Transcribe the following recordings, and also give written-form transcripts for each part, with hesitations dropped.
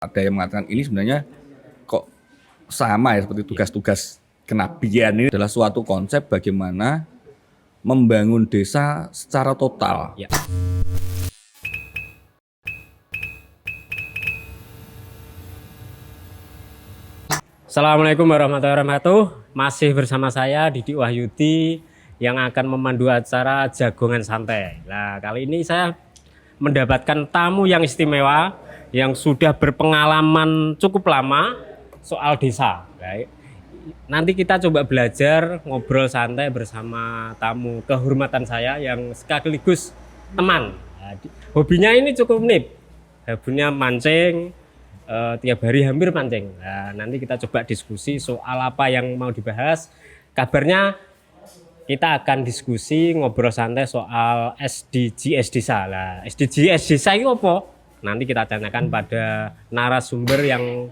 Ada yang mengatakan ini sebenarnya kok sama ya seperti tugas-tugas kenabian. Ini adalah suatu konsep bagaimana membangun desa secara total. Ya. Assalamualaikum warahmatullahi wabarakatuh. Masih bersama saya Didi Wahyudi yang akan memandu acara Jagongan Santai. Nah, kali ini saya mendapatkan tamu yang istimewa yang sudah berpengalaman cukup lama soal desa. Baik. Nanti kita coba belajar ngobrol santai bersama tamu kehormatan saya yang sekaligus teman. Nah, hobinya ini cukup unik. Hobinya mancing, tiap hari hampir mancing. Nah, nanti kita coba diskusi soal apa yang mau dibahas. Kabarnya kita akan diskusi ngobrol santai soal SDGs desa. Nah, SDGs desa itu apa? Nanti kita tanyakan pada narasumber yang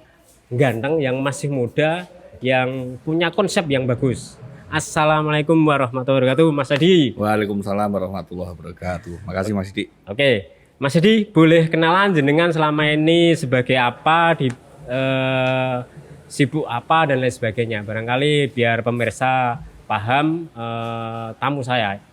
ganteng, yang masih muda, yang punya konsep yang bagus. Assalamualaikum warahmatullahi wabarakatuh, Mas Adi. Waalaikumsalam warahmatullahi wabarakatuh. Makasih Mas Didi. Oke, Mas Adi, boleh kenalan jenengan selama ini sebagai apa, sibuk apa dan lain sebagainya. Barangkali biar pemirsa paham tamu saya.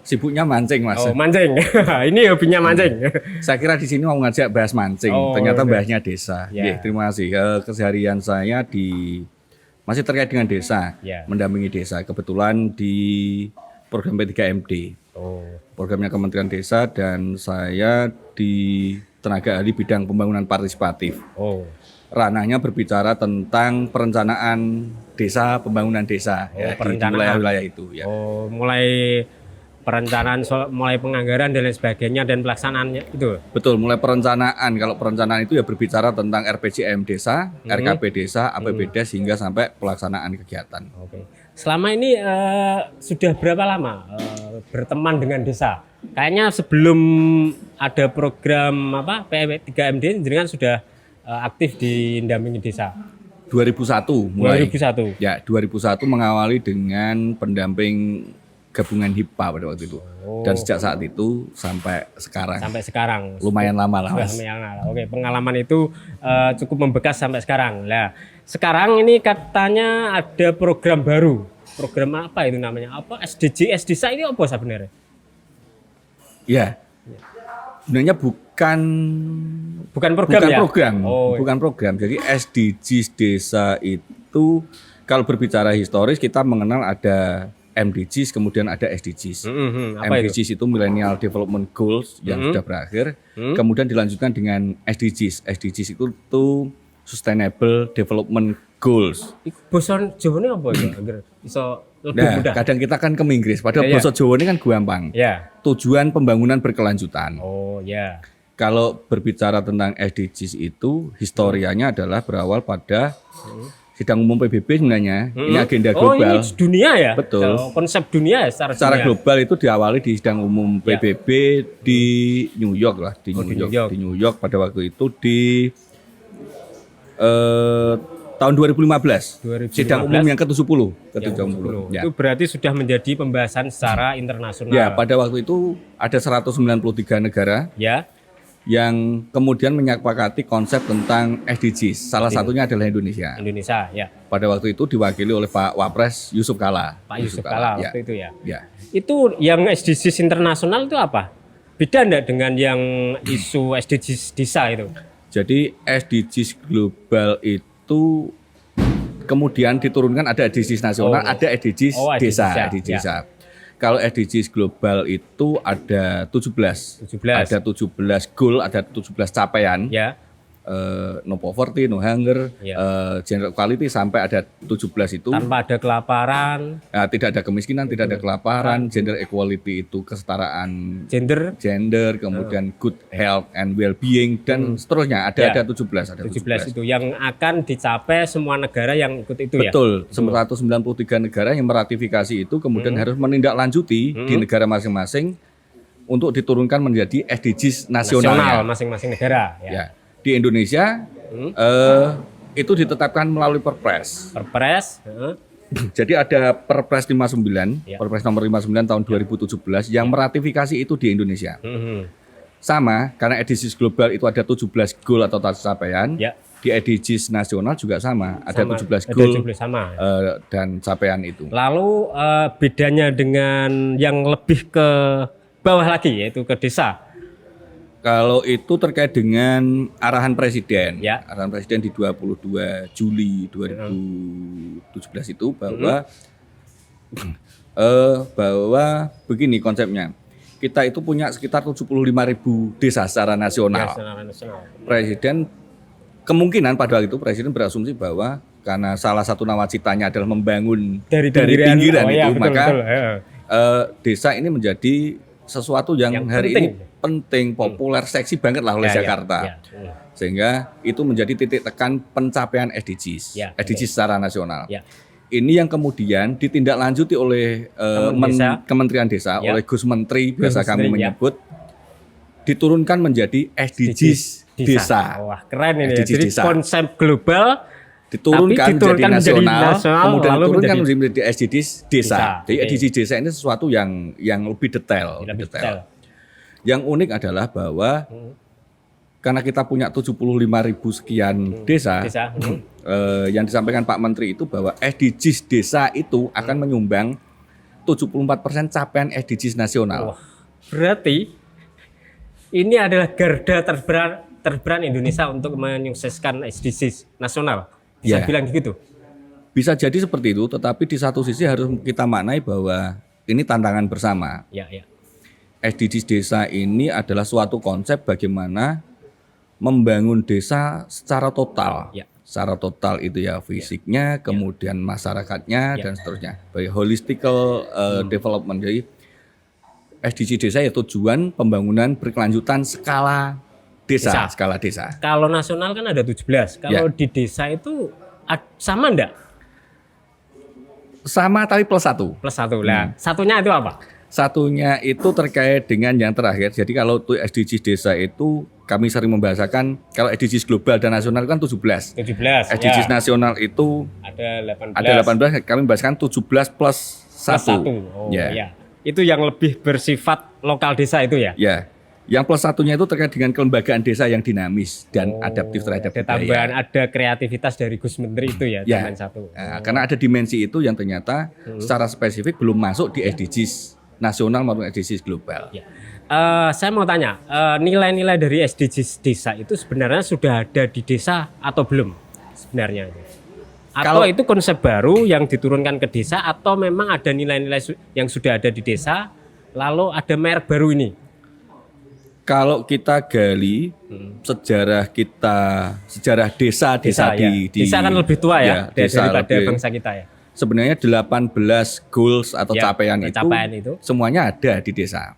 Sibuknya mancing Mas. Oh, mancing. Ini hobinya mancing. Saya kira di sini mau ngajak bahas mancing, ternyata bahasnya desa. Ya. Terima kasih. Keseharian saya masih terkait dengan desa, Ya. mendampingi desa. Kebetulan di program P3MD. Programnya Kementerian Desa, dan saya di tenaga ahli bidang pembangunan partisipatif. Ranahnya berbicara tentang perencanaan desa, pembangunan desa ya, di wilayah-wilayah itu. Ya. Mulai perencanaan, mulai penganggaran dan lain sebagainya dan pelaksanaannya itu. Betul, mulai perencanaan. Kalau perencanaan itu ya berbicara tentang RPJM desa, RKP desa, APBDes hingga sampai pelaksanaan kegiatan. Oke. Selama ini sudah berapa lama berteman dengan desa? Kayaknya sebelum ada program P3MD, jenengan sudah aktif di mendampingi desa. 2001 mulai. 2001. Ya, 2001 mengawali dengan pendamping gabungan HIPA pada waktu itu. Dan sejak saat itu sampai sekarang. Sampai sekarang. Lumayan lama lah, Mas. Oke, pengalaman itu cukup membekas sampai sekarang. Nah, sekarang ini katanya ada program baru. Program apa itu namanya? Apa SDGs desa ini apa sebenarnya? Ya. Sebenarnya bukan program ya? Bukan program. Jadi SDGs desa itu kalau berbicara historis kita mengenal ada MDGs, kemudian ada SDGs. MDGs itu Millennial Development Goals yang sudah berakhir. Kemudian dilanjutkan dengan SDGs. SDGs itu Sustainable Development Goals. Bosan Jawane apa ya? Agar bisa lebih mudah. Kadang kita kan ke Inggris, padahal bahasa Jawa ini kan gampang. Ya. Tujuan pembangunan berkelanjutan. Ya. Kalau berbicara tentang SDGs itu, historianya adalah berawal pada Sidang Umum PBB sebenarnya. Ini agenda global. Ini dunia ya? Betul. Konsep dunia ya secara global itu diawali di Sidang Umum PBB di New York lah, di New York pada waktu itu di tahun 2015. Sidang Umum yang ke-70. Ya. Itu berarti sudah menjadi pembahasan secara internasional. Ya, pada waktu itu ada 193 negara. Ya. Yang kemudian menyepakati konsep tentang SDGs. Salah satunya adalah Indonesia. Indonesia, ya. Pada waktu itu diwakili oleh Pak Wapres Yusuf Kala. Pak Yusuf Kala waktu itu ya. Ya. Itu yang SDGs internasional itu apa? Beda enggak dengan yang isu SDGs desa itu? Jadi SDGs global itu kemudian diturunkan ada SDGs nasional, ada SDGs desa. Kalau SDGs global itu ada 17. Ada 17 goal, ada 17 capaian. Ya. No poverty, no hunger, gender equality sampai ada 17 itu. Tanpa ada kelaparan. Tidak ada kemiskinan, tidak ada kelaparan, gender equality itu kesetaraan gender, kemudian good health and well-being dan seterusnya. Ada 17. Ada 17 itu yang akan dicapai semua negara yang ikut itu ya. Betul. 193 negara yang meratifikasi itu kemudian harus menindaklanjuti di negara masing-masing untuk diturunkan menjadi SDGs nasional masing-masing negara. Ya. Di Indonesia itu ditetapkan melalui Perpres. Jadi ada Perpres 59, Perpres nomor 59 tahun 2017 yang meratifikasi itu di Indonesia. sama karena SDGs global itu ada 17 goal atau capaian. Ya. Di SDGs nasional juga sama, ada 17 ada goal 17 sama. dan capaian itu. Lalu bedanya dengan yang lebih ke bawah lagi yaitu ke desa. Kalau itu terkait dengan arahan Presiden, Ya. arahan Presiden di 22 Juli 2017 itu bahwa bahwa begini konsepnya, kita itu punya sekitar 75.000 desa secara nasional. Presiden kemungkinan pada waktu itu Presiden berasumsi bahwa karena salah satu nawacitanya adalah membangun dari pinggiran itu, betul, maka betul. desa ini menjadi sesuatu yang hari penting. ini penting, populer, seksi banget lah oleh Jakarta. Sehingga itu menjadi titik tekan pencapaian SDGs, SDGs secara nasional. Ini yang kemudian ditindaklanjuti oleh Kementerian Desa, oleh Gus Menteri, biasa kami menyebut, diturunkan menjadi SDGs Desa. Wah, keren ini. SDGs Jadi Desa. konsep global diturunkan menjadi nasional, kemudian lalu diturunkan menjadi SDGs Desa. Jadi Oke. SDGs Desa ini sesuatu yang lebih detail. Lebih detail. Yang unik adalah bahwa karena kita punya 75.000 sekian desa, yang disampaikan Pak Menteri itu bahwa SDGs Desa itu akan menyumbang 74% capaian SDGs nasional. Wah, berarti ini adalah garda terberan Indonesia untuk menyukseskan SDGs nasional. Bisa bilang gitu. Bisa jadi seperti itu, tetapi di satu sisi harus kita maknai bahwa ini tantangan bersama. SDGs Desa ini adalah suatu konsep bagaimana membangun desa secara total. Secara total itu ya fisiknya, kemudian masyarakatnya dan seterusnya. Baik holistical development. Jadi SDGs Desa ya tujuan pembangunan berkelanjutan skala desa. Skala desa. Kalau nasional kan ada 17. Kalau di desa itu sama enggak? Sama tapi plus 1. Plus 1 lah. Satunya itu apa? Satunya itu terkait dengan yang terakhir. Jadi kalau SDGs Desa itu kami sering membahasakan kalau SDGs global dan nasional kan 17. SDGs nasional itu ada 18. Kami membahasakan 17 plus 1. Oh, itu yang lebih bersifat lokal desa itu ya? Ya. Yang plus satunya itu terkait dengan kelembagaan desa yang dinamis dan adaptif terhadap budaya. Tambahan ada kreativitas dari Gus Menteri itu ya, cuma satu. Karena ada dimensi itu yang ternyata secara spesifik belum masuk di SDGs nasional maupun SDGs global. Saya mau tanya, nilai-nilai dari SDGs desa itu sebenarnya sudah ada di desa atau belum sebenarnya? Atau itu konsep baru yang diturunkan ke desa atau memang ada nilai-nilai yang sudah ada di desa lalu ada merek baru ini? Kalau kita gali sejarah desa di desa kan lebih tua ya daripada bangsa kita ya. Sebenarnya 18 goals atau capaian itu semuanya ada di desa.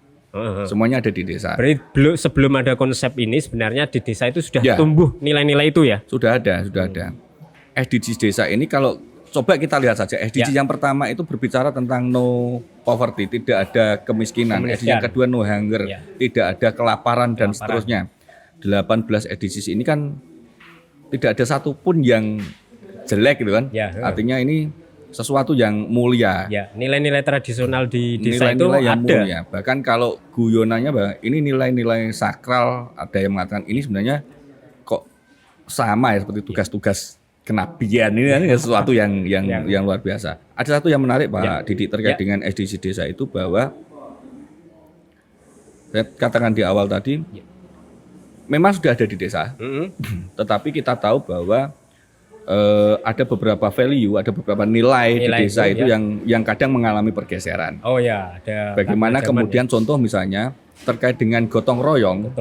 Semuanya ada di desa. Berarti sebelum ada konsep ini sebenarnya di desa itu sudah tumbuh nilai-nilai itu ya? Sudah ada. SDGs Desa ini kalau coba kita lihat saja. SDGs yang pertama itu berbicara tentang no poverty, tidak ada kemiskinan. SDGs yang kedua no hunger, tidak ada kelaparan dan seterusnya. 18 SDGs ini kan tidak ada satupun yang jelek gitu kan. Artinya ini sesuatu yang mulia. Nilai-nilai tradisional di desa itu yang ada. Mulia. Bahkan kalau guyonannya bahwa ini nilai-nilai sakral, ada yang mengatakan ini sebenarnya kok sama ya seperti tugas-tugas kenabian ini sesuatu yang luar biasa. Ada satu yang menarik Pak Didik terkait dengan SDGs Desa itu bahwa saya katakan di awal tadi memang sudah ada di desa, tetapi kita tahu bahwa ada beberapa value, ada beberapa nilai di desa itu yang kadang mengalami pergeseran. Ada. Bagaimana kemudian contoh misalnya terkait dengan gotong royong.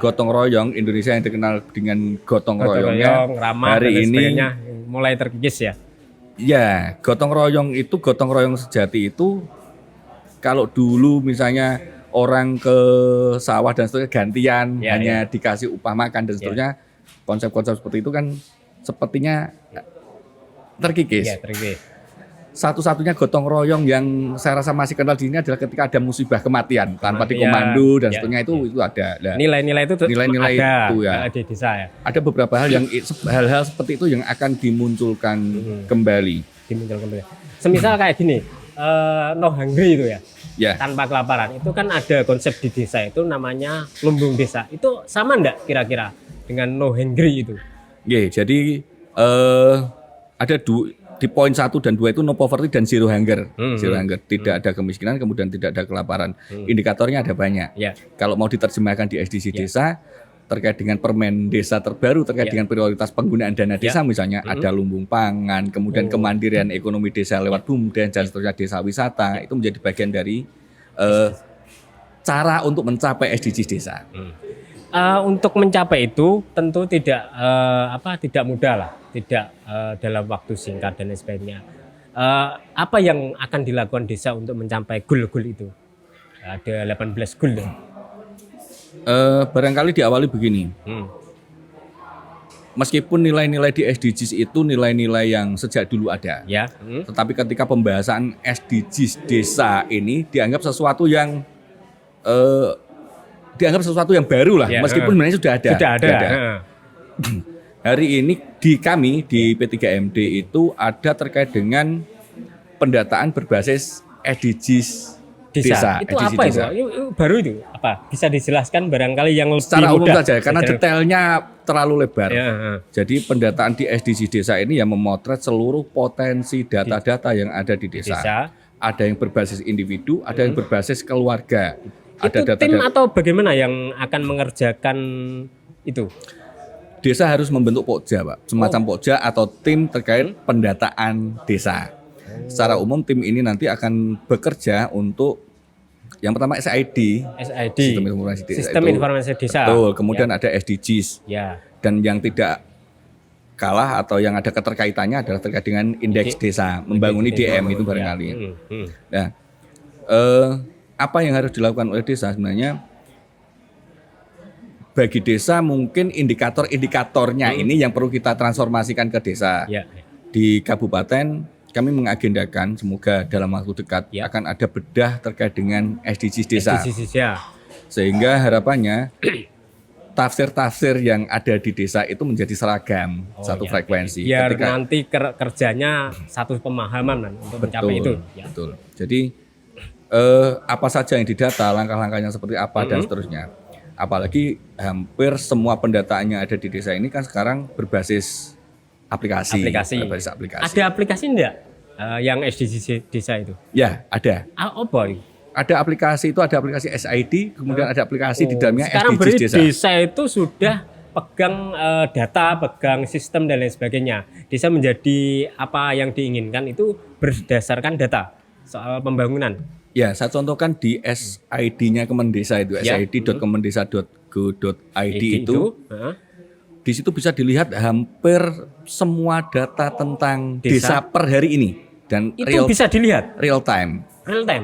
Gotong royong Indonesia yang dikenal dengan gotong royongnya ramah hari ini mulai terkikis ya. Ya, gotong royong sejati itu kalau dulu misalnya orang ke sawah dan seterusnya gantian hanya dikasih upah makan dan seterusnya, konsep-konsep seperti itu kan sepertinya terkikis. Satu-satunya gotong royong yang saya rasa masih kental di sini adalah ketika ada musibah kematian tanpa dikomando dan seterusnya itu ada. Nilai-nilai itu itu ya. Di desa ya. Ada beberapa hal seperti itu yang akan dimunculkan kembali. Semisal kayak gini, no hungry itu ya. Ya. tanpa kelaparan. Itu kan ada konsep di desa itu namanya lumbung desa. Itu sama enggak kira-kira dengan no hungry itu? Oke, jadi ada di poin 1 dan 2 itu no poverty dan zero hunger. Zero hunger, tidak ada kemiskinan, kemudian tidak ada kelaparan. Indikatornya ada banyak. Ya. Kalau mau diterjemahkan di SDG desa terkait dengan permen desa terbaru terkait dengan prioritas penggunaan dana desa misalnya ada lumbung pangan, kemudian kemandirian ekonomi desa lewat BUMDes dan seterusnya, desa wisata itu menjadi bagian dari cara untuk mencapai SDGs desa. Untuk mencapai itu tentu tidak mudah lah, tidak dalam waktu singkat dan lain sebagainya. Apa yang akan dilakukan desa untuk mencapai goal-goal itu? Ada 18 goal. Barangkali diawali begini. Meskipun nilai-nilai di SDGs itu nilai-nilai yang sejak dulu ada, Ya. tetapi ketika pembahasan SDGs desa ini dianggap sesuatu yang baru lah, Ya, meskipun sebenarnya sudah ada. Sudah ada. Hari ini di kami di P3MD itu ada terkait dengan pendataan berbasis SDGs desa. Itu SDGs apa desa. itu? Baru itu apa? Bisa dijelaskan barangkali yang lebih Secara umum mudah saja, karena detailnya terlalu lebar. Ya. Jadi pendataan di SDGs desa ini yang memotret seluruh potensi data-data yang ada di desa. Ada yang berbasis individu, ada yang berbasis keluarga. Ada Itu tim atau bagaimana yang akan mengerjakan itu? Desa harus membentuk pokja, Pak. Semacam pokja atau tim terkait pendataan desa. Secara umum tim ini nanti akan bekerja untuk yang pertama SID, Sistem Informasi Desa. Betul, kemudian ada SDGs. Ya. Dan yang tidak kalah atau yang ada keterkaitannya adalah terkait dengan indeks desa, membangun IDM itu barangkali. Nah, apa yang harus dilakukan oleh desa sebenarnya? Bagi desa mungkin indikator-indikatornya ini yang perlu kita transformasikan ke desa. Ya. Di kabupaten kami mengagendakan semoga dalam waktu dekat akan ada bedah terkait dengan SDGs desa. Sehingga harapannya tafsir-tafsir yang ada di desa itu menjadi seragam, satu frekuensi. Biar nanti kerjanya satu pemahaman untuk mencapai itu. Ya. Betul. Jadi apa saja yang didata, langkah-langkahnya seperti apa dan seterusnya. Apalagi hampir semua pendataannya ada di desa ini kan sekarang berbasis aplikasi. Berbasis aplikasi. Ada aplikasi enggak yang SDGs desa itu? Ya, ada. Apa itu? Ada aplikasi itu, ada aplikasi SID, kemudian ada aplikasi di dalamnya sekarang SDGs desa. Desa itu sudah pegang data, pegang sistem dan lain sebagainya. Desa menjadi apa yang diinginkan itu berdasarkan data soal pembangunan. Ya, saya contohkan di SID-nya Kemendesa itu, sid.kemendesa.go.id itu. Di situ bisa dilihat hampir semua data tentang desa per hari ini dan itu bisa dilihat real time.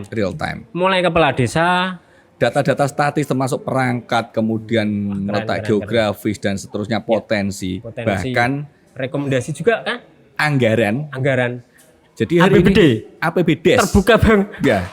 Real time. Mulai kepala desa, data-data statis termasuk perangkat, kemudian letak geografis dan seterusnya, potensi, bahkan rekomendasi juga kan? Anggaran. Jadi APBDes terbuka bang. Ya.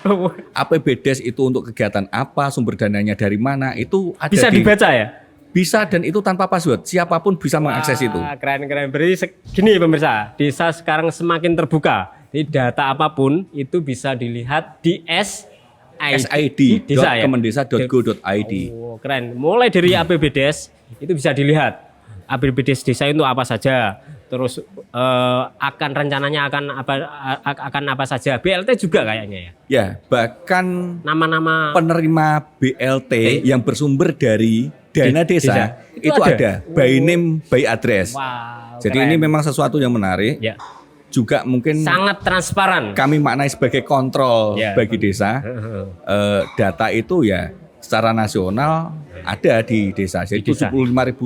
APBDes itu untuk kegiatan apa, sumber dananya dari mana, itu ada bisa dibaca ya? Bisa, dan itu tanpa password, siapapun bisa mengakses itu. Keren. Berarti gini pemirsa, desa sekarang semakin terbuka. Jadi data apapun itu bisa dilihat di sid.kemendesa.go.id. Oh, keren. Mulai dari APBDes itu bisa dilihat. APBDes desa itu apa saja. Terus akan rencananya akan apa saja. BLT juga kayaknya ya. Ya, bahkan nama-nama penerima BLT yang bersumber dari dana desa itu ada by name, by address. Wow, jadi keren. ini memang sesuatu yang menarik. Ya. Juga mungkin sangat transparan. Kami maknai sebagai kontrol bagi desa. Data itu ya secara nasional ada di desa. Jadi 75.000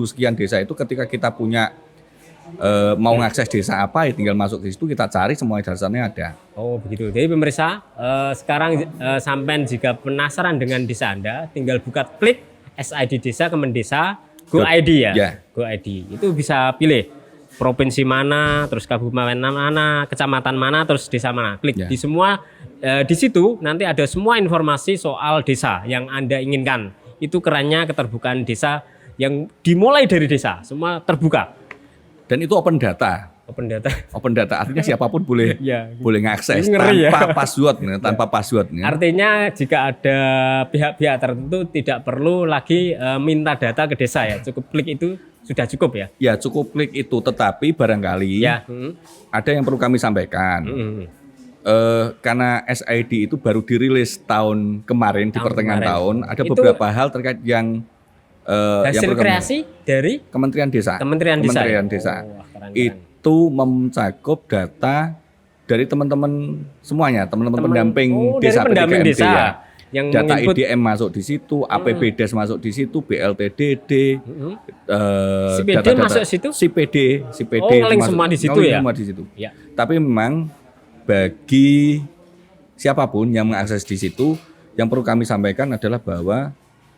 sekian desa itu ketika kita punya mau ngakses desa apa ya tinggal masuk ke situ, kita cari semua dasarnya ada. Oh begitu. Jadi pemirsa sekarang sampai jika penasaran dengan desa Anda tinggal buka klik SID Desa Kemendesa Go.id ya. Go.id itu bisa pilih provinsi mana, terus kabupaten mana, kecamatan mana, terus desa mana. Klik di semua di situ nanti ada semua informasi soal desa yang Anda inginkan. Itu kerennya keterbukaan desa yang dimulai dari desa, semua terbuka. Dan itu open data. Open data artinya siapapun boleh Ya. boleh ngakses Ngeri ya. tanpa password, tanpa password. Artinya jika ada pihak-pihak tertentu tidak perlu lagi minta data ke desa ya, cukup klik itu sudah cukup ya. Ya cukup klik itu, tetapi barangkali Ya. ada yang perlu kami sampaikan. Karena SID itu baru dirilis tahun kemarin di pertengahan kemarin. tahun, ada Itu beberapa hal terkait yang Hasil perlu kami- kreasi dari Kementerian Desa. Kementerian Desa. Desa. Oh, wah, keren. Itu mencakup data dari teman-teman semuanya, teman-teman pendamping dari desa pendamping PDKMD desa ya. yang Data menginput IDM masuk di situ, APBDes masuk di situ, BLTDD, CPD data-data- masuk situ? CPD Oh, ngeling semua di situ ya? Semua di situ. Ya. Tapi memang bagi siapapun yang mengakses di situ, yang perlu kami sampaikan adalah bahwa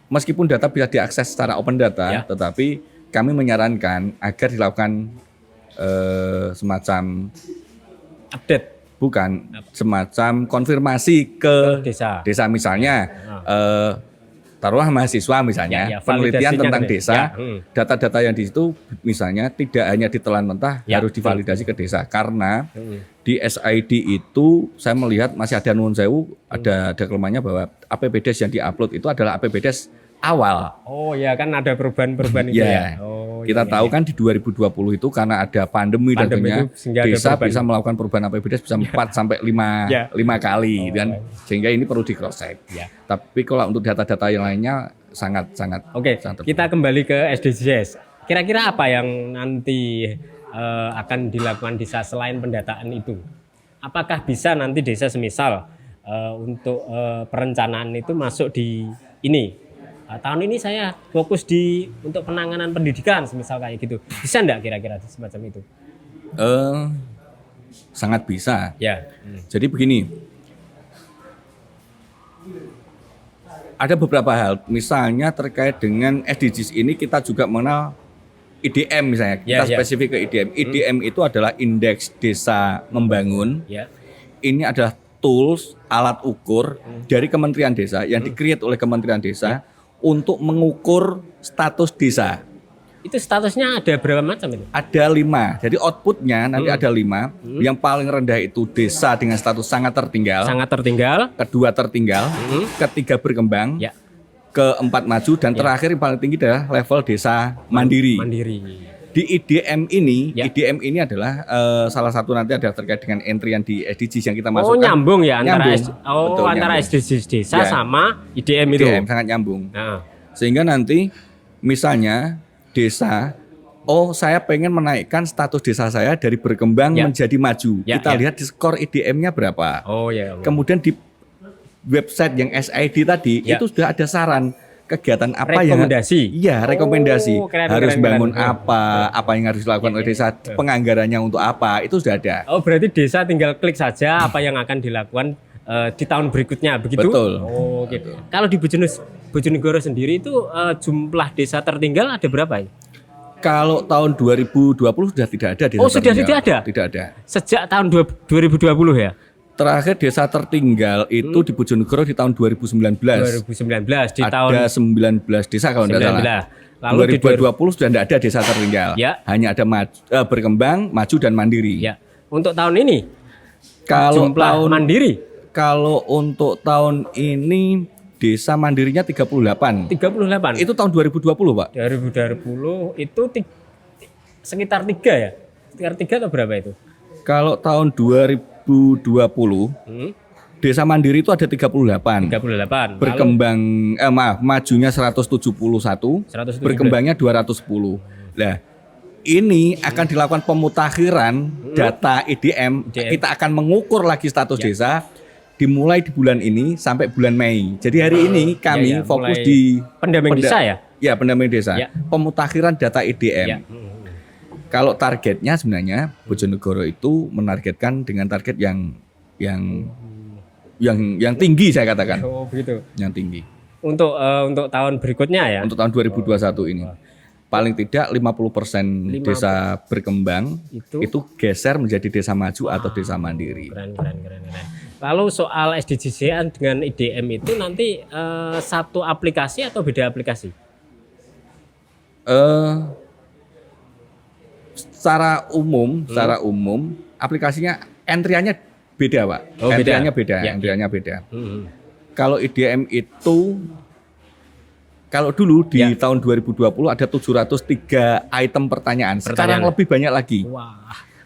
meskipun data bisa diakses secara open data, Ya. tetapi kami menyarankan agar dilakukan semacam update bukan semacam konfirmasi ke desa. misalnya taruhlah mahasiswa misalnya Ya, penelitian validasinya tentang ke desa, ya, data-data yang di situ misalnya tidak hanya ditelan mentah, Ya, harus divalidasi ke desa karena di SID itu saya melihat masih ada nuwun sewu, ada kelemahannya bahwa APBDes yang diupload itu adalah APBDes awal. Oh ya kan ada perubahan-perubahan itu ya. Ya. Oh, Kita tahu kan di 2020 itu karena ada pandemi dan Pandemi tentunya itu sehingga ada desa perubahan. bisa melakukan perubahan APBDes bisa 4 sampai 5 Ya. kali dan sehingga ini perlu di cross check. Ya. Tapi kalau untuk data-data yang lainnya sangat Oke, sangat kita kembali ke SDGs. Kira-kira apa yang nanti akan dilakukan desa selain pendataan itu? Apakah bisa nanti desa semisal untuk perencanaan itu masuk di ini? Tahun ini saya fokus untuk penanganan pendidikan, semisal kayak gitu. Bisa enggak kira-kira semacam itu? sangat bisa. Ya. Jadi begini, ada beberapa hal, misalnya terkait dengan SDGs ini kita juga mengenal IDM misalnya, kita Ya. spesifik ke IDM. IDM itu adalah Indeks Desa Membangun. Ya. Ini adalah tools, alat ukur dari Kementerian Desa yang di-create oleh Kementerian Desa untuk mengukur status desa. Itu statusnya ada berapa macam itu? Ada 5, jadi outputnya nanti ada 5. Yang paling rendah itu desa dengan status sangat tertinggal, Sangat tertinggal. kedua tertinggal, ketiga berkembang, Ya. keempat maju, dan terakhir yang paling tinggi adalah level desa mandiri. Di IDM ini, Ya. IDM ini adalah salah satu nanti ada terkait dengan entry yang di SDGs yang kita Oh, masukkan. nyambung ya antara Nyambung. Betul, antara nyambung. SDGs desa Ya. sama IDM itu. IDM sangat nyambung. Nah, Sehingga nanti misalnya desa, oh saya pengen menaikkan status desa saya dari berkembang Ya. menjadi maju. Ya, Kita ya. lihat di skor IDM-nya berapa. oh ya. Kemudian di website yang SID tadi Ya. itu sudah ada saran kegiatan apa yang Rekomendasi. Iya, rekomendasi. Oh, keren, harus keren, bangun keren. apa yang harus dilakukan oleh desa, penganggarannya untuk apa, itu sudah ada. Oh, berarti desa tinggal klik saja apa yang akan dilakukan di tahun berikutnya, begitu? Betul. Oh, gitu. Kalau di Bojonegoro sendiri itu jumlah desa tertinggal ada berapa ya? Kalau tahun 2020 sudah tidak ada desa Oh, sudah tertinggal. tidak ada? Tidak ada. Sejak tahun 2020 ya? Terakhir desa tertinggal itu di Bojonegoro di tahun 2019. 2019 di ada tahun 19 desa kalau tidak salah. 19. Lalu di 2020 sudah tidak ada desa tertinggal. Ya. Hanya ada berkembang, maju dan mandiri. ya. Untuk tahun ini Kalau jumlah mandiri kalau untuk tahun ini desa mandirinya 38. 38. Itu tahun 2020, Pak. 2020 itu sekitar 3 ya? Sekitar 3 atau berapa itu? Kalau tahun 2020 desa mandiri itu ada 38. 38. Berkembang majunya 171, 171. berkembangnya 210. Nah, ini akan dilakukan pemutakhiran data IDM. Kita akan mengukur lagi status Ya. desa dimulai di bulan ini sampai bulan Mei. Jadi hari ini kami ya, fokus mulai di pendamping desa ya? Ya, pendamping desa. Ya. Pemutakhiran data IDM. Ya. Kalau targetnya sebenarnya Bojonegoro itu menargetkan dengan target yang tinggi, saya katakan. Oh, begitu. Yang tinggi. Untuk tahun berikutnya ya? Untuk tahun 2021 ini. Paling tidak 50% desa berkembang itu geser menjadi desa maju atau desa mandiri. Keren. Lalu soal SDGs dengan IDM itu nanti satu aplikasi atau beda aplikasi? secara umum aplikasinya entry-nya beda, Pak. Oh, entry-nya beda, Ya. entry-nya beda. Kalau IDM itu kalau dulu di tahun 2020 ada 703 item pertanyaan. Sekarang lebih banyak lagi. Wah.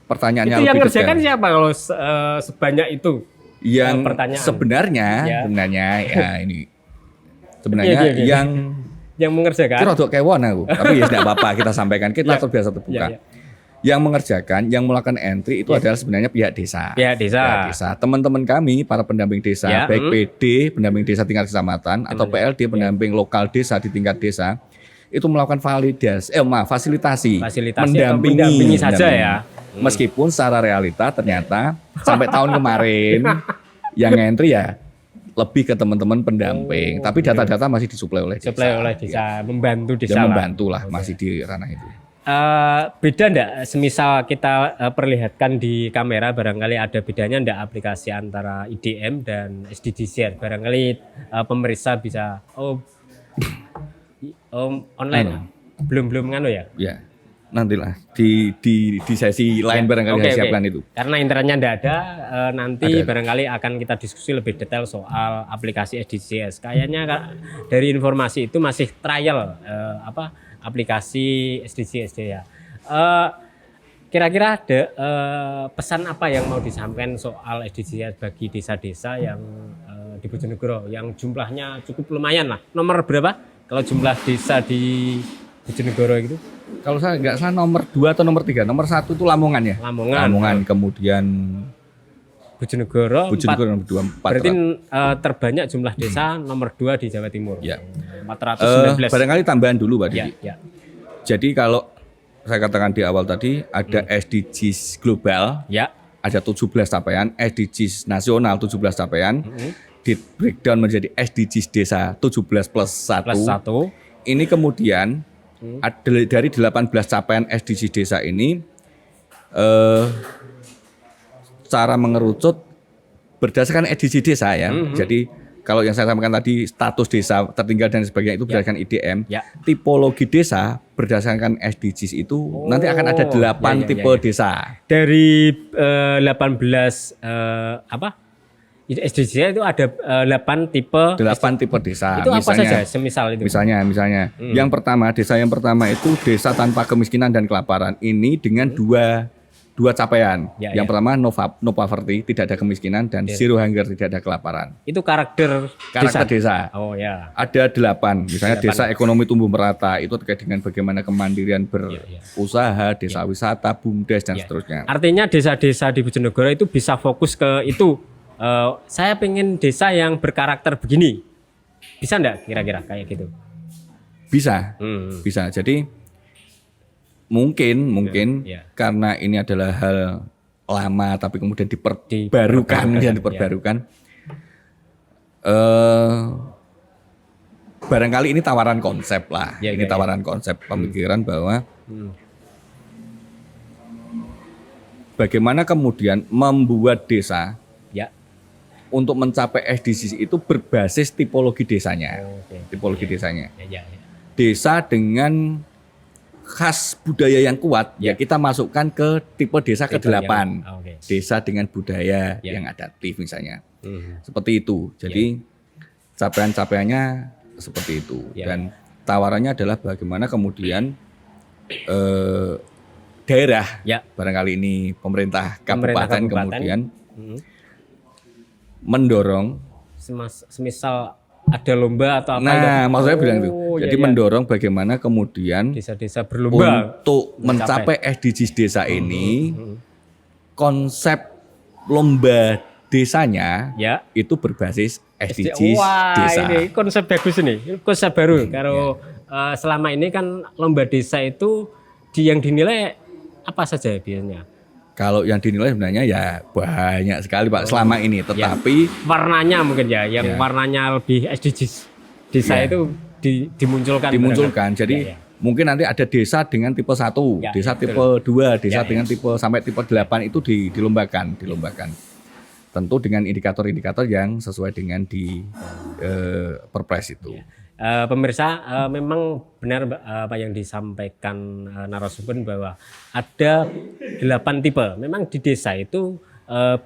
Pertanyaannya Itu yang lebih ngerjakan detail. siapa kalau sebanyak itu? Yang pertanyaan. sebenarnya ya ini sebenarnya Iya. Yang mengerjakan. kira untuk kewon aku, tapi ya tidak apa-apa kita sampaikan, kita terbiasa terbuka. Ya. Yang mengerjakan, yang melakukan entry itu adalah sebenarnya pihak desa. Pihak desa. Teman-teman kami, para pendamping desa, baik PD, pendamping desa tingkat kecamatan, atau PLD, pendamping lokal desa di tingkat desa, itu melakukan fasilitasi, mendampingi saja ya. Meskipun secara realita ternyata sampai tahun kemarin yang entry ya lebih ke teman-teman pendamping, tapi data-data masih disuplai oleh desa. Membantu desa. Ya, membantu lah, masih di ranah itu. Beda enggak semisal kita perlihatkan di kamera, barangkali ada bedanya enggak aplikasi antara IDM dan SDGs? Barangkali pemirsa bisa online belum nganu ya? Ya, nantilah di sesi lain barangkali saya siapkan itu. Karena internetnya enggak ada, nanti barangkali akan kita diskusi lebih detail soal aplikasi SDGs. Kayaknya dari informasi itu masih trial aplikasi SDGs ya. Kira-kira ada pesan apa yang mau disampaikan soal SDGs bagi desa-desa yang di Bojonegoro yang jumlahnya cukup lumayan lah. Nomor berapa kalau jumlah desa di Bojonegoro gitu? Kalau saya nggak salah nomor 2 atau nomor 3. Nomor 1 itu Lamongan ya. Lamongan, kemudian Bojonegoro nomor 2, 4. Berarti terbanyak jumlah desa nomor 2 di Jawa Timur. Ya. 419. Barangkali tambahan dulu Pak Didi. Ya. Jadi kalau saya katakan di awal tadi ada SDGs global. Ya. Ada 17 capaian, SDGs nasional 17 capaian. Di breakdown menjadi SDGs desa 17 plus 1. Ini kemudian dari 18 capaian SDGs desa ini cara mengerucut berdasarkan SDGs desa ya. Jadi kalau yang saya sampaikan tadi status desa tertinggal dan sebagainya itu berdasarkan IDM. Tipologi desa berdasarkan SDGs itu nanti akan ada 8 tipe desa. Dari 18 SDGs itu ada 8 tipe. 8 tipe desa. Itu apa saja semisal itu? Misalnya yang pertama, desa yang pertama itu desa tanpa kemiskinan dan kelaparan. Ini dengan dua capaian. Yang pertama no poverty, tidak ada kemiskinan, dan zero hunger, tidak ada kelaparan. Itu karakter desa. Oh ya. Ada 8. Misalnya desa ekonomi tumbuh merata, itu terkait dengan bagaimana kemandirian berusaha, desa wisata, BUMDes dan seterusnya. Artinya desa-desa di Bojonegoro itu bisa fokus ke itu. Saya pengen desa yang berkarakter begini. Bisa enggak kira-kira kayak gitu? Bisa. Bisa. Jadi mungkin karena ini adalah hal lama tapi kemudian diperbarukan. Barangkali ini tawaran konsep lah. Tawaran konsep pemikiran bahwa bagaimana kemudian membuat desa untuk mencapai SDGs itu berbasis tipologi desanya. Desa dengan khas budaya yang kuat, kita masukkan ke tipe desa ke-8. Desa dengan budaya yang adaptif misalnya. Seperti itu. Jadi capaian-capaiannya seperti itu. Dan tawarannya adalah bagaimana kemudian daerah, barangkali ini pemerintah kabupaten kemudian mendorong, semisal ada lomba atau apa? Nah, maksudnya bilang itu. Jadi mendorong bagaimana kemudian desa-desa berlomba untuk mencapai SDGs desa ini, konsep lomba desanya itu berbasis SDGs desa. Ini konsep bagus ini, konsep baru. Kalau selama ini kan lomba desa itu yang dinilai apa saja biasanya? Kalau yang dinilai sebenarnya ya banyak sekali Pak selama ini, tetapi warnanya mungkin yang warnanya lebih SDGs desa itu dimunculkan. Jadi mungkin nanti ada desa dengan tipe 1, desa tipe 2, desa dengan tipe sampai tipe 8 itu dilombakan. Tentu dengan indikator-indikator yang sesuai dengan di Perpres itu. Pemirsa, memang benar apa yang disampaikan narasumber bahwa ada 8 tipe. Memang di desa itu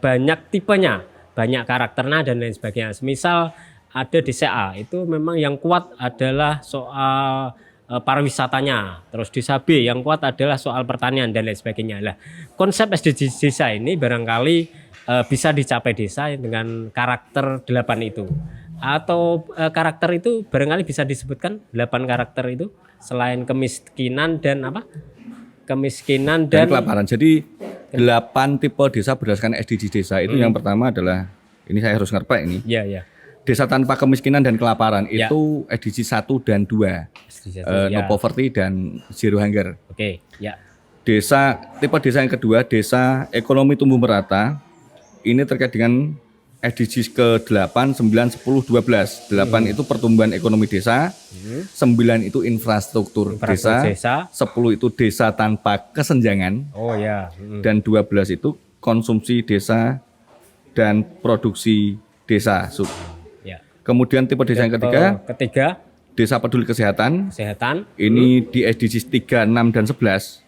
banyak tipenya, banyak karakternya dan lain sebagainya. Semisal ada desa A itu memang yang kuat adalah soal pariwisatanya. Terus desa B yang kuat adalah soal pertanian dan lain sebagainya. Lah, konsep SDGs desa ini barangkali bisa dicapai desa dengan karakter 8 itu. Atau karakter itu barangkali bisa disebutkan 8 karakter itu selain kemiskinan dan apa? Kemiskinan dan kelaparan. Jadi 8 tipe desa berdasarkan SDGs desa itu yang pertama adalah ini saya harus ngerpek ini. Iya, iya. Desa tanpa kemiskinan dan kelaparan itu SDGs 1 dan 2. No poverty dan zero hunger. Oke, ya. Tipe desa yang kedua, desa ekonomi tumbuh merata. Ini terkait dengan SDGs ke-8, 9, 10, 12. 8 itu pertumbuhan ekonomi desa, 9 itu infrastruktur desa, 10 itu desa tanpa kesenjangan, dan 12 itu konsumsi desa dan produksi desa. Kemudian tipe desa yang ketiga, desa peduli kesehatan. Ini di SDGs 3, 6, dan 11.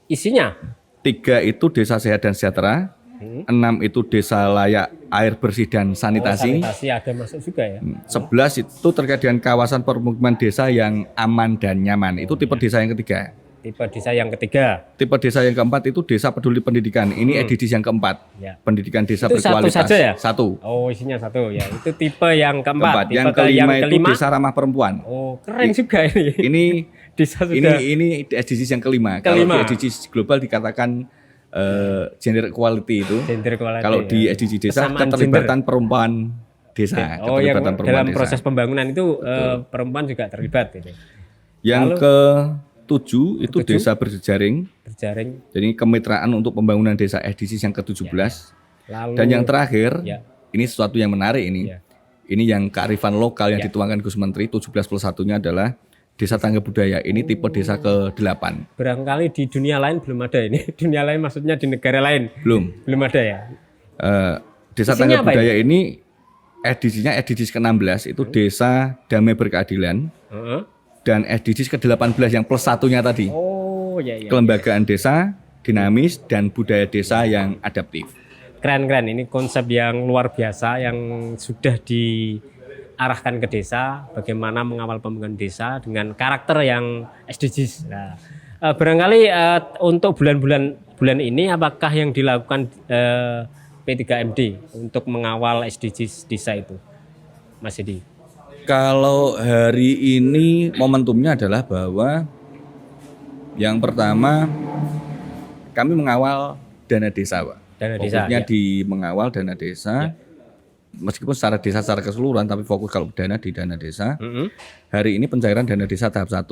Isinya? 3 itu desa sehat dan sejahtera. 6 itu desa layak air bersih dan sanitasi. Sanitasi ada masuk juga ya. 11 itu terkait dengan kawasan permukiman desa yang aman dan nyaman. Itu tipe desa yang ketiga. Tipe desa yang ketiga. Tipe desa yang keempat itu desa peduli pendidikan. Ini SDGs yang keempat. Pendidikan desa itu berkualitas. Satu saja ya? Satu. Oh, isinya satu ya. Itu tipe yang keempat. Yang kelima itu desa ramah perempuan. Oh, keren juga ini. Ini desa sudah. Ini SDGs yang kelima. Kalau di SDGs global dikatakan gender equality itu. Kalau di SDGs desa keterlibatan perempuan desa. Oh, yang dalam proses pembangunan itu perempuan juga terlibat gitu. Yang ke-7 itu desa berjejaring. Jadi kemitraan untuk pembangunan desa SDGs yang ke-17. Dan yang terakhir, ini sesuatu yang menarik ini. Ini yang kearifan lokal yang dituangkan Gus Menteri 17+1-nya adalah desa tangga budaya. Ini tipe desa ke-8. Barangkali di dunia lain belum ada ini. Dunia lain maksudnya di negara lain. Belum ada ya. Desa tangga budaya ini SDGs-nya SDGs ke-16 itu desa damai berkeadilan. Dan SDGs ke-18 yang +1-nya tadi. Kelembagaan desa dinamis dan budaya desa yang adaptif. Keren. Ini konsep yang luar biasa yang sudah diarahkan ke desa, bagaimana mengawal pembangunan desa dengan karakter yang SDGs. Nah, barangkali untuk bulan ini apakah yang dilakukan P3MD untuk mengawal SDGs desa itu, Mas Edi? Kalau hari ini momentumnya adalah bahwa yang pertama kami mengawal dana desa, Pak. Fokusnya di mengawal dana desa. Meskipun secara desa secara keseluruhan, tapi fokus kalau dana di dana desa. Hari ini pencairan dana desa tahap 1.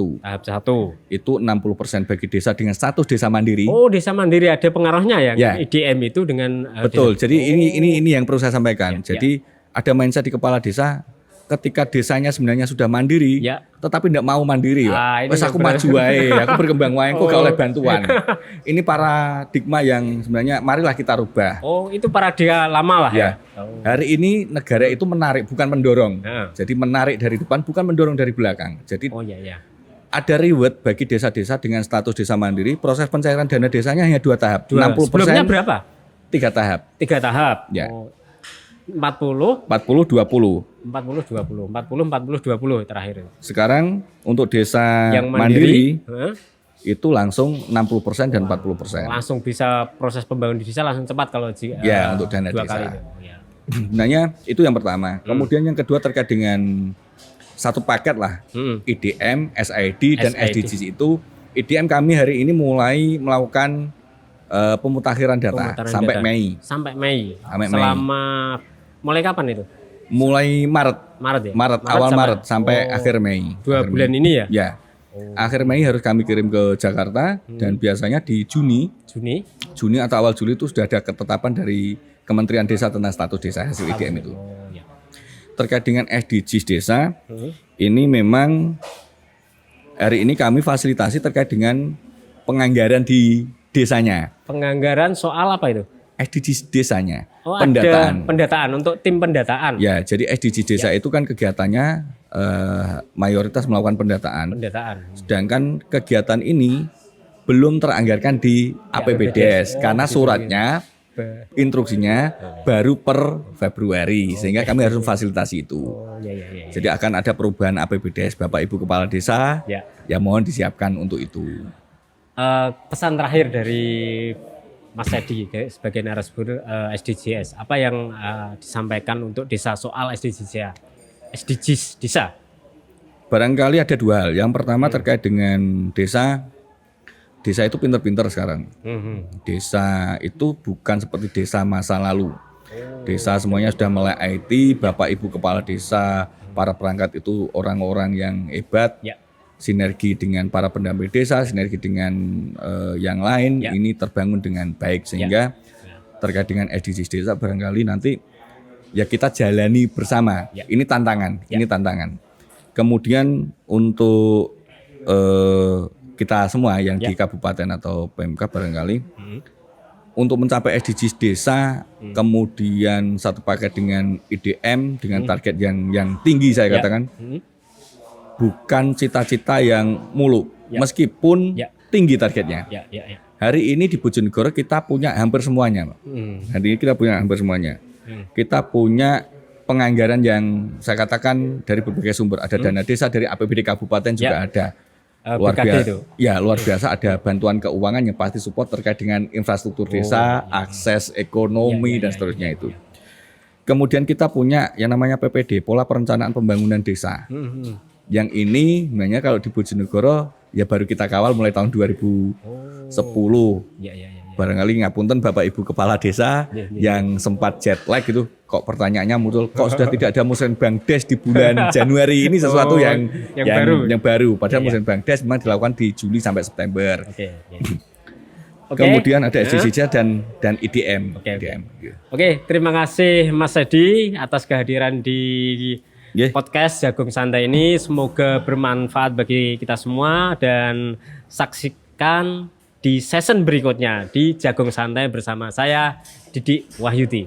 Itu 60% bagi desa dengan status desa mandiri. Oh, desa mandiri ada pengaruhnya ya? IDM itu dengan betul. Jadi ini yang perlu saya sampaikan. Jadi ada mindset di kepala desa ketika desanya sebenarnya sudah mandiri, tetapi tidak mau mandiri, wes aku maju wae, aku berkembang wae, aku gak oleh bantuan. Ini paradigma yang sebenarnya marilah kita rubah. Oh, itu paradigma lama lah ya. Hari ini negara itu menarik bukan mendorong. Jadi menarik dari depan bukan mendorong dari belakang. Jadi ada reward bagi desa-desa dengan status desa mandiri. Proses pencairan dana desanya hanya 2 tahap. 60%. Sebelumnya berapa? 3 tahap. 3 tahap. Ya. 40 20 terakhir. Sekarang untuk desa yang mandiri itu langsung 60% dan 40%. Langsung bisa proses pembangunan di desa langsung cepat kalau untuk dana desa. Sebenarnya itu yang pertama. Kemudian yang kedua terkait dengan satu paket lah. IDM, SID dan SDGs itu. IDM kami hari ini mulai melakukan pemutakhiran data sampai Mei. Mulai kapan itu? Mulai Maret ya? Awal Maret sampai akhir Mei. 2 bulan ini ya? Ya. Akhir Mei harus kami kirim ke Jakarta dan biasanya di Juni atau awal Juli itu sudah ada ketetapan dari Kementerian Desa tentang status desa hasil IDM itu. Terkait dengan SDGs desa, ini memang hari ini kami fasilitasi terkait dengan penganggaran di desanya. Penganggaran soal apa itu? SDGs desanya. Pendataan untuk tim pendataan. Ya, jadi SDGs desa itu kan kegiatannya mayoritas melakukan pendataan. Pendataan. Sedangkan kegiatan ini belum teranggarkan di APBDes karena suratnya instruksinya baru per Februari sehingga kami harus memfasilitasi itu. Iya. Jadi akan ada perubahan APBDes Bapak Ibu Kepala Desa. Ya mohon disiapkan untuk itu. Pesan terakhir dari Mas Edi sebagai narasumber SDGs, apa yang disampaikan untuk desa soal SDGs desa? Barangkali ada dua hal. Yang pertama terkait dengan desa itu pinter-pinter sekarang. Desa itu bukan seperti desa masa lalu. Desa semuanya sudah melek IT, Bapak Ibu Kepala Desa, para perangkat itu orang-orang yang hebat. Sinergi dengan para pendamping desa, sinergi dengan yang lain, ini terbangun dengan baik sehingga terkait dengan SDGs desa barangkali nanti ya kita jalani bersama. Ini tantangan. Kemudian untuk kita semua yang di kabupaten atau PMK barangkali untuk mencapai SDGs desa, kemudian satu paket dengan IDM dengan target yang tinggi saya katakan, bukan cita-cita yang muluk, meskipun tinggi targetnya. Hari ini di Bojonegoro kita punya hampir semuanya, Kita punya penganggaran yang saya katakan dari berbagai sumber, ada dana desa dari APBD kabupaten juga ada. Luar biasa itu. Ya, luar biasa ada bantuan keuangan yang pasti support terkait dengan infrastruktur desa, akses ekonomi dan seterusnya itu. Kemudian kita punya yang namanya PPD, pola perencanaan pembangunan desa. Yang ini sebenarnya kalau di Bojonegoro ya baru kita kawal mulai tahun 2010. Barangkali ngapunten Bapak Ibu Kepala Desa yang sempat jet lag gitu, kok pertanyaannya muncul, kok sudah tidak ada Musrenbang Des di bulan Januari, ini sesuatu yang baru. Padahal Musrenbang Des memang dilakukan di Juli sampai September. Kemudian ada SDGs dan IDM. Oke, terima kasih Mas Edi atas kehadiran di podcast Jagung Santai ini. Semoga bermanfaat bagi kita semua dan saksikan di season berikutnya di Jagung Santai bersama saya Didik Wahyudi.